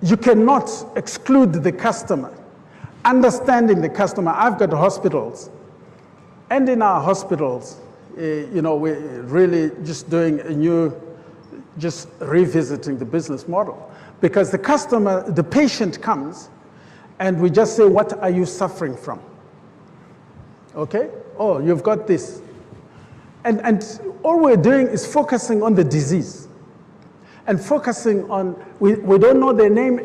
You cannot exclude the customer. Understanding the customer. I've got hospitals, and in our hospitals, we're really just doing just revisiting the business model. Because the customer, the patient comes, and we just say, what are you suffering from? Okay? Oh, you've got this. And all we're doing is focusing on the disease. And focusing on, we don't know their name.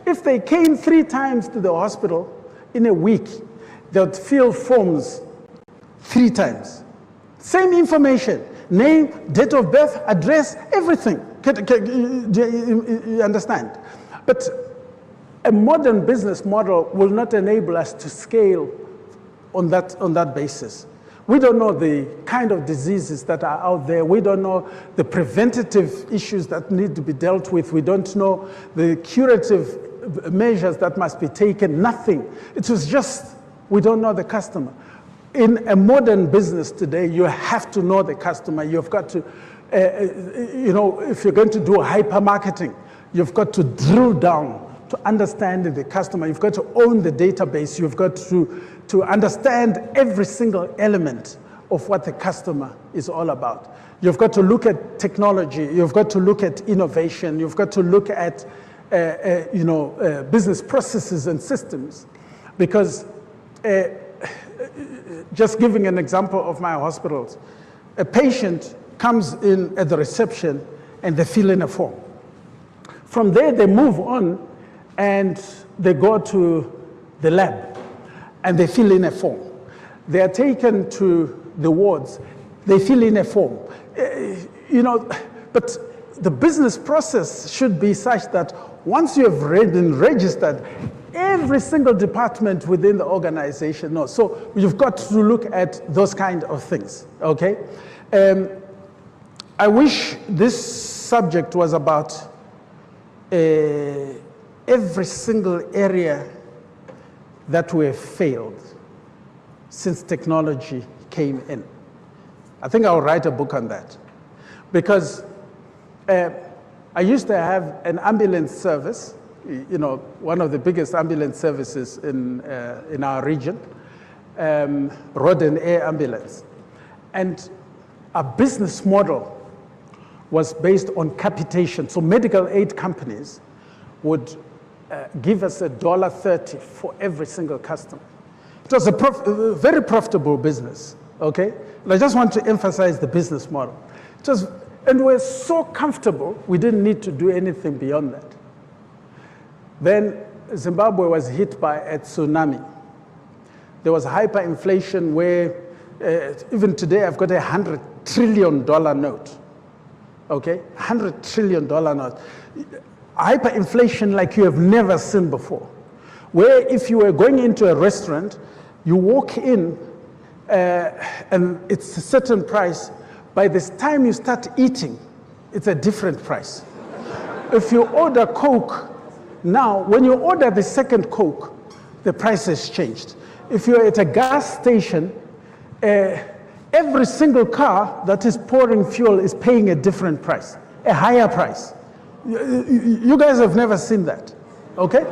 If they came 3 times to the hospital in a week, they'd fill forms 3 times. Same information, name, date of birth, address, everything. You understand? But a modern business model will not enable us to scale on that basis. We don't know the kind of diseases that are out there. We don't know the preventative issues that need to be dealt with. We don't know the curative measures that must be taken. Nothing. It was just, we don't know the customer. In a modern business today, you have to know the customer. You've got to, if you're going to do hypermarketing, you've got to drill down to understand the customer. You've got to own the database. You've got to understand every single element of what the customer is all about. You've got to look at technology. You've got to look at innovation. You've got to look at business processes and systems. Because just giving an example of my hospitals, a patient comes in at the reception and they fill in a form. From there, they move on and they go to the lab and they fill in a form. They are taken to the wards, they fill in a form. But the business process should be such that once you have been registered, every single department within the organization knows. So you've got to look at those kind of things, okay? I wish this subject was about every single area that we have failed since technology came in. I think I'll write a book on that. Because I used to have an ambulance service, one of the biggest ambulance services in our region, road and air ambulance. And our business model was based on capitation. So medical aid companies would give us $1.30 for every single customer. It was a very profitable business, okay? And I just want to emphasize the business model. And we're so comfortable, we didn't need to do anything beyond that. Then Zimbabwe was hit by a tsunami. There was hyperinflation where, even today, I've got $100 trillion note, okay? $100 trillion note. Hyperinflation like you have never seen before. Where if you were going into a restaurant, you walk in and it's a certain price. By this time you start eating, it's a different price. If you order Coke, now when you order the second Coke, the price has changed. If you're at a gas station, every single car that is pouring fuel is paying a different price, a higher price. You guys have never seen that, okay?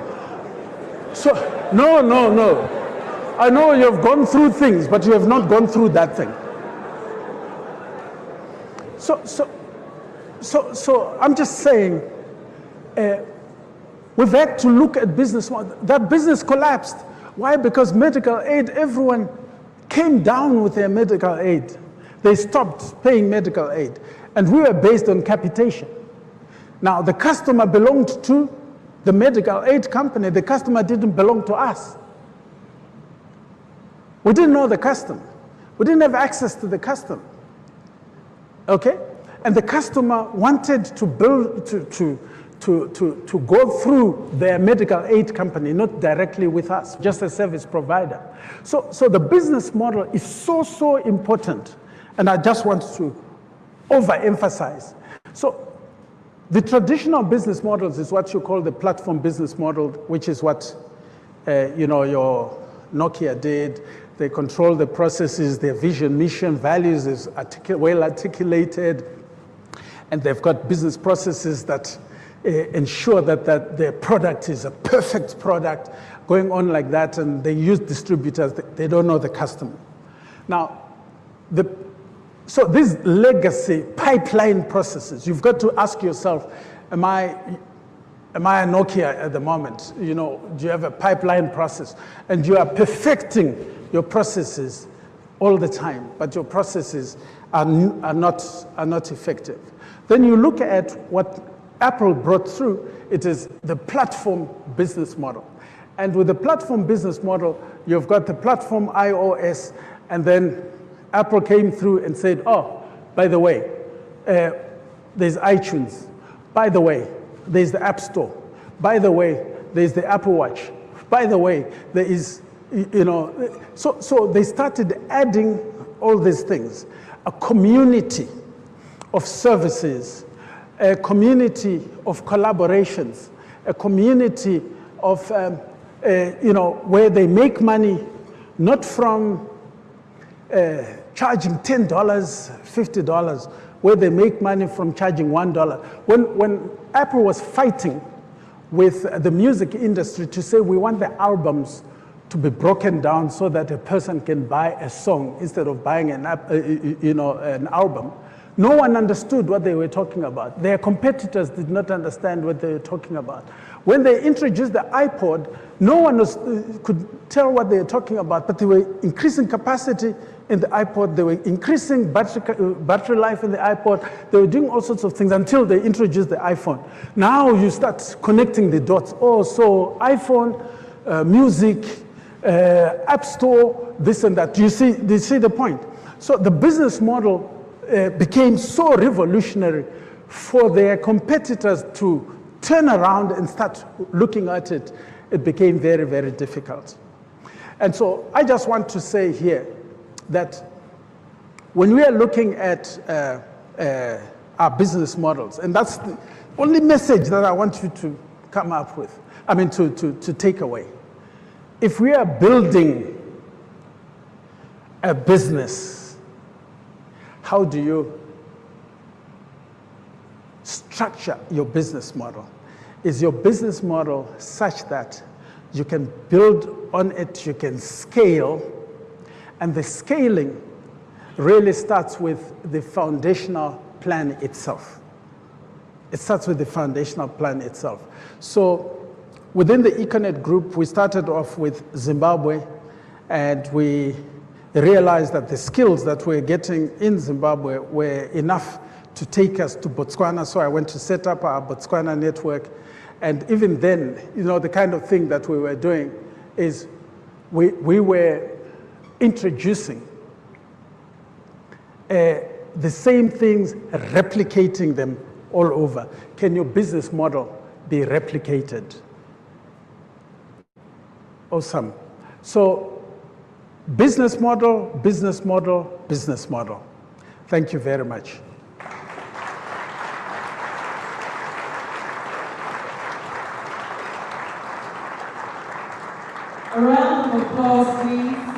So, no. I know you've gone through things, but you have not gone through that thing. So I'm just saying, we've had to look at business. That business collapsed. Why? Because medical aid, everyone came down with their medical aid. They stopped paying medical aid. And we were based on capitation. Now, the customer belonged to the medical aid company. The customer didn't belong to us. We didn't know the customer. We didn't have access to the customer. Okay? And the customer wanted to build, to go through their medical aid company, not directly with us, just a service provider. So the business model is so important. And I just want to overemphasize. So the traditional business models is what you call the platform business model, which is what your Nokia did. They control the processes, their vision, mission, values is well articulated, and they've got business processes that ensure that their product is a perfect product, going on like that, and they use distributors. They don't know the customer. Now, so these legacy pipeline processes, you've got to ask yourself, am I a Nokia at the moment? You know, do you have a pipeline process? And you are perfecting your processes all the time, but your processes are not effective. Then you look at what Apple brought through. It is the platform business model. And with the platform business model, you've got the platform iOS, and then Apple came through and said, oh, by the way, there's iTunes. By the way, there's the App Store. By the way, there's the Apple Watch. By the way, there is, you know, so they started adding all these things. A community of services, a community of collaborations, a community of, you know, where they make money not from charging $10, $50, where they make money from charging $1. When Apple was fighting with the music industry to say we want the albums to be broken down so that a person can buy a song instead of buying an album, no one understood what they were talking about. Their competitors did not understand what they were talking about. When they introduced the iPod, no one could tell what they were talking about, but they were increasing capacity in the iPod, they were increasing battery life in the iPod, they were doing all sorts of things until they introduced the iPhone. Now you start connecting the dots. Oh, so iPhone, music, App Store, this and that. Do you see the point? So the business model became so revolutionary for their competitors to turn around and start looking at it. It became very, very difficult. And so I just want to say here that when we are looking at our business models, and that's the only message that I want you to come up with, I mean to take away. If we are building a business, how do you structure your business model? Is your business model such that you can build on it, you can scale, and the scaling really starts with the foundational plan itself. It starts with the foundational plan itself. So within the Econet group, we started off with Zimbabwe, and we realized that the skills that we're getting in Zimbabwe were enough to take us to Botswana. So I went to set up our Botswana network. And even then, you know, the kind of thing that we were doing is we were introducing the same things, replicating them all over. Can your business model be replicated? Awesome. So business model, business model, business model. Thank you very much. A round of applause, please.